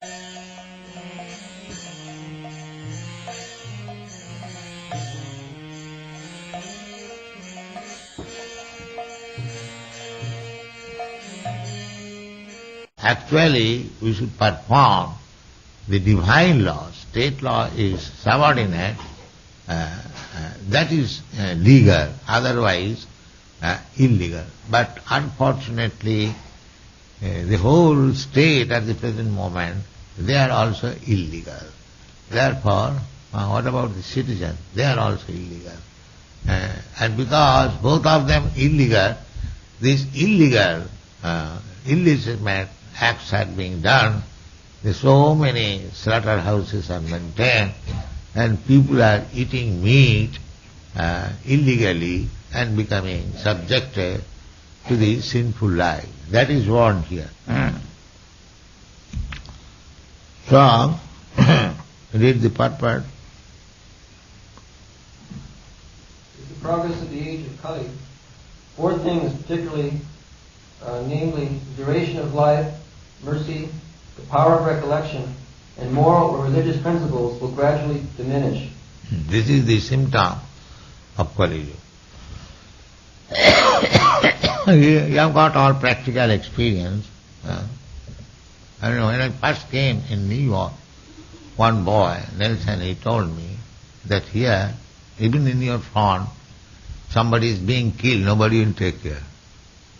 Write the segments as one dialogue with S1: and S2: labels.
S1: Actually, we should perform the divine law. State law is subordinate. That is legal, otherwise illegal. But unfortunately, the whole state at the present moment, they are also illegal. Therefore, what about the citizens? They are also illegal. And because both of them illegal, this illegal, illegitimate acts are being done. There's so many slaughterhouses are maintained, and people are eating meat illegally and becoming subjected to the sinful life. That is warned here. So, read the purport.
S2: With the progress of the age of Kali, four things particularly, namely duration of life, mercy, the power of recollection, and moral or religious principles will gradually diminish.
S1: This is the symptom of Kali Yuga. You have got all practical experience. I know when I first came in New York, one boy, Nelson, he told me that here, even in your front, somebody is being killed, nobody will take care.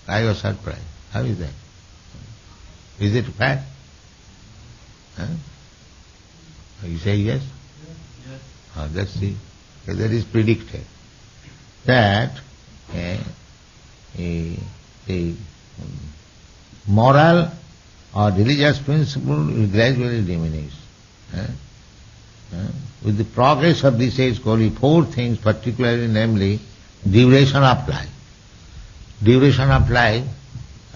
S1: I was surprised. How is that? Is it fact? You say yes? Yes. That's the, that is predicted. That a moral or religious principle will gradually diminish. With the progress of this age, Kali, four things particularly, namely duration of life. Duration of life,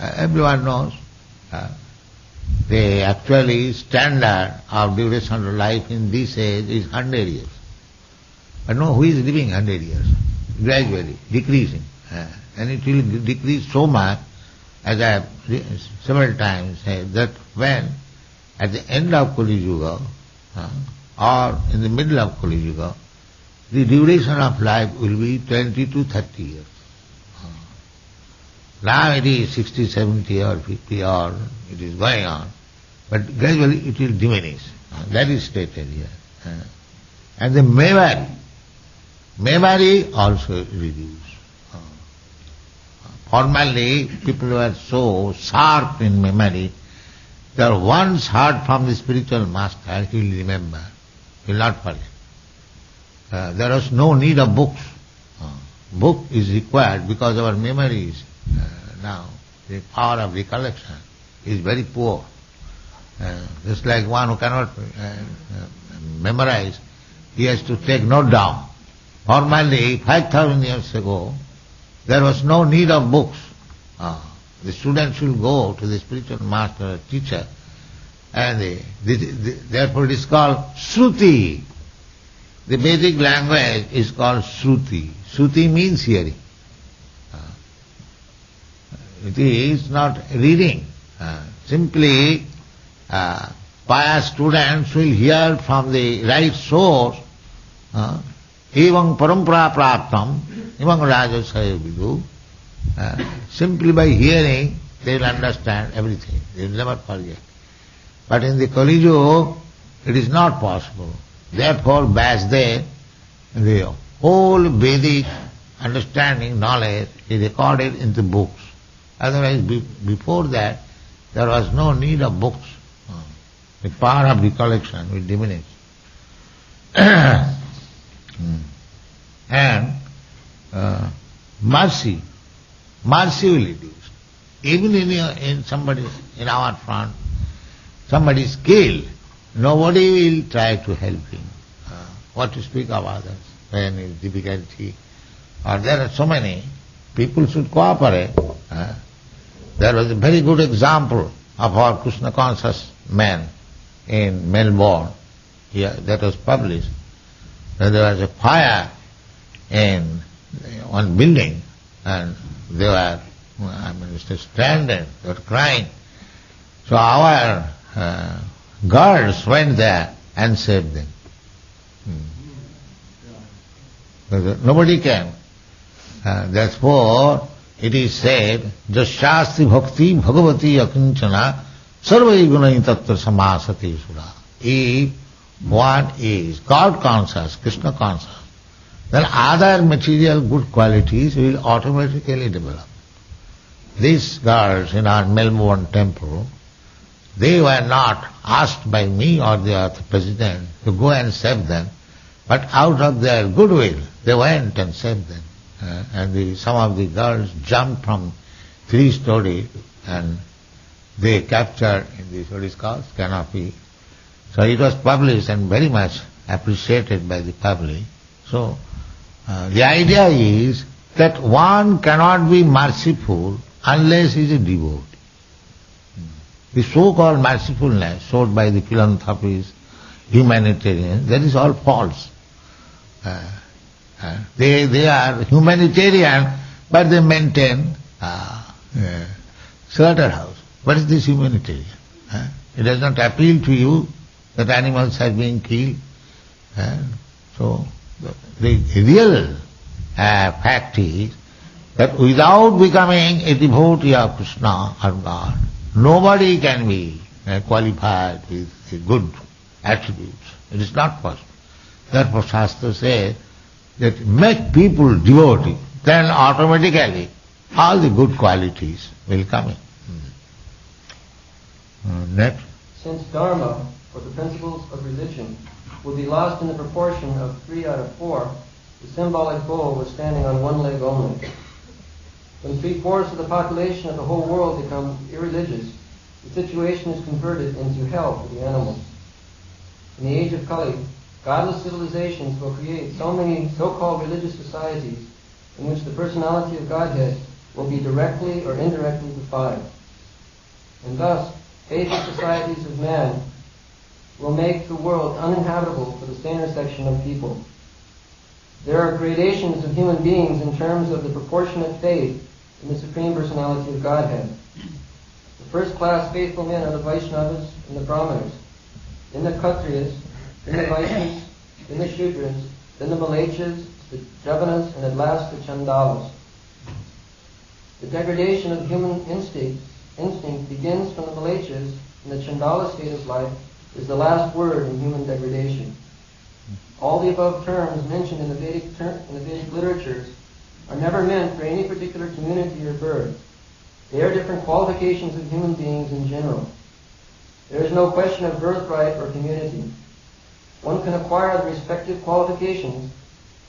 S1: everyone knows. The actually standard of duration of life in this age is 100 years. But no, who is living 100 years? Gradually, decreasing. And it will decrease so much, as I have several times said, that when at the end of Kali Yuga, or in the middle of Kali Yuga, the duration of life will be 20 to 30 years. Now it is 60, 70 or 50 or it is going on, but gradually it will diminish. That is stated here. And the memory also reduce. Formerly people were so sharp in memory that once heard from the spiritual master, he will remember, he will not forget. There was no need of books. Book is required because our memory is now, the power of recollection is very poor. Just like one who cannot memorize, he has to take note down. Formerly, 5,000 years ago, there was no need of books. The student should go to the spiritual master or teacher, and therefore it is called Shruti. The Vedic language is called Shruti. Shruti means hearing. It is not reading. Simply, pious students will hear from the right source. Evang parampara praptam, evang rajasaya vidu. Simply by hearing, they will understand everything. They will never forget. But in the Kali Yuga, it is not possible. Therefore, Vyasdev, the whole Vedic understanding, knowledge is recorded in the books. Otherwise, before that, there was no need of books. The power of recollection will diminish. And mercy will reduce. Even in our front, somebody is killed, nobody will try to help him. What to speak of others when is difficulty? Or there are so many, people should cooperate. There was a very good example of our Krishna conscious man in Melbourne. Here, that was published. There was a fire in one building, and they were, stranded, they were crying. So our girls went there and saved them. Nobody can. Therefore, it is said, Jasyasti bhakti bhagavati akinchana sarvai gunai tattva samasati sura. If one is God conscious, Krishna conscious, then other material good qualities will automatically develop. These girls in our Melbourne temple, they were not asked by me or the other president to go and save them, but out of their goodwill, they went and saved them. Some of the girls jumped from 3-story and they captured in what is called canopy. So it was published and very much appreciated by the public. So the idea is that one cannot be merciful unless he is a devotee. The so-called mercifulness showed by the philanthropists, humanitarians, that is all false. They are humanitarian, but they maintain slaughterhouse. What is this humanitarian? It does not appeal to you that animals are being killed. So the real fact is that without becoming a devotee of Krishna or God, nobody can be qualified with good attributes. It is not possible. Therefore Shastra says that make people devotee, then automatically all the good qualities will come in. Next.
S2: Since Dharma, or the principles of religion, would be lost in the proportion of 3 out of 4, the symbolic bull was standing on one leg only. When 3/4 of the population of the whole world become irreligious, the situation is converted into hell for the animals. In the age of Kali, godless civilizations will create so many so-called religious societies in which the personality of Godhead will be directly or indirectly defied. And thus, faithless societies of man will make the world uninhabitable for the saner section of people. There are gradations of human beings in terms of the proportionate faith in the Supreme Personality of Godhead. The first-class faithful men are the Vaishnavas and the Brahmanas, then the Kshatriyas, then the Vaishyas, then the Shudras, then the Malechas, the Javanas, and at last the Chandalas. The degradation of human instinct begins from the Malechas, and the Chandala state of life is the last word in human degradation. All the above terms mentioned in the Vedic literatures are never meant for any particular community or bird. They are different qualifications of human beings in general. There is no question of birthright or community. One can acquire the respective qualifications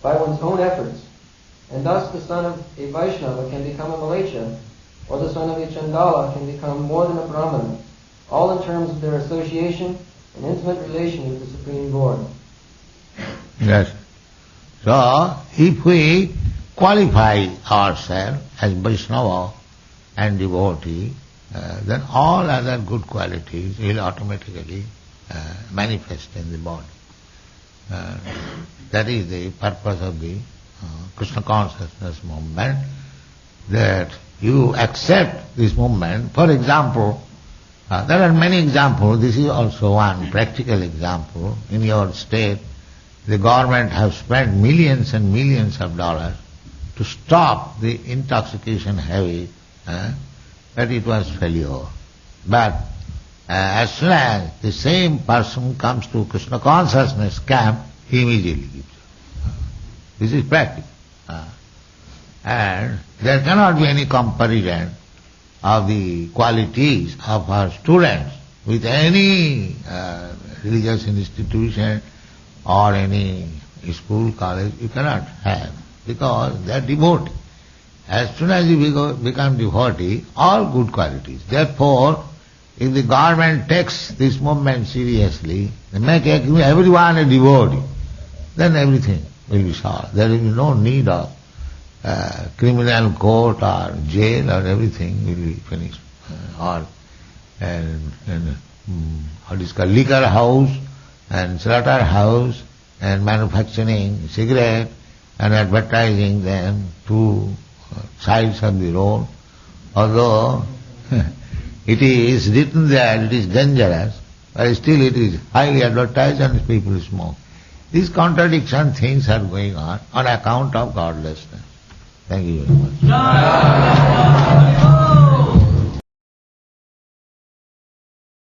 S2: by one's own efforts, and thus the son of a Vaishnava can become a Malecha, or the son of a Chandala can become more than a Brahmana, all in terms of their association and intimate relation with the Supreme Lord.
S1: Yes. So, if we qualify ourselves as Vaishnava and devotee, then all other good qualities will automatically manifest in the body. That is the purpose of the Krishna consciousness movement, that you accept this movement. For example, there are many examples. This is also one practical example. In your state, the government has spent millions and millions of dollars to stop the intoxication habit, but it was failure. But as soon as the same person comes to Krishna consciousness camp, he immediately gives up. This is practical. And there cannot be any comparison of the qualities of our students with any religious institution or any school, college. You cannot have, because they are devotee. As soon as you become devotee, all good qualities. Therefore, if the government takes this movement seriously, they make everyone a devotee, then everything will be solved. There will be no need of criminal court or jail, or everything will be finished. What is called liquor house and slaughter house and manufacturing cigarette and advertising them to sides of the road. Although it is written there it is dangerous, but still it is highly advertised and people smoke. These contradiction things are going on account of godlessness. Thank you very much.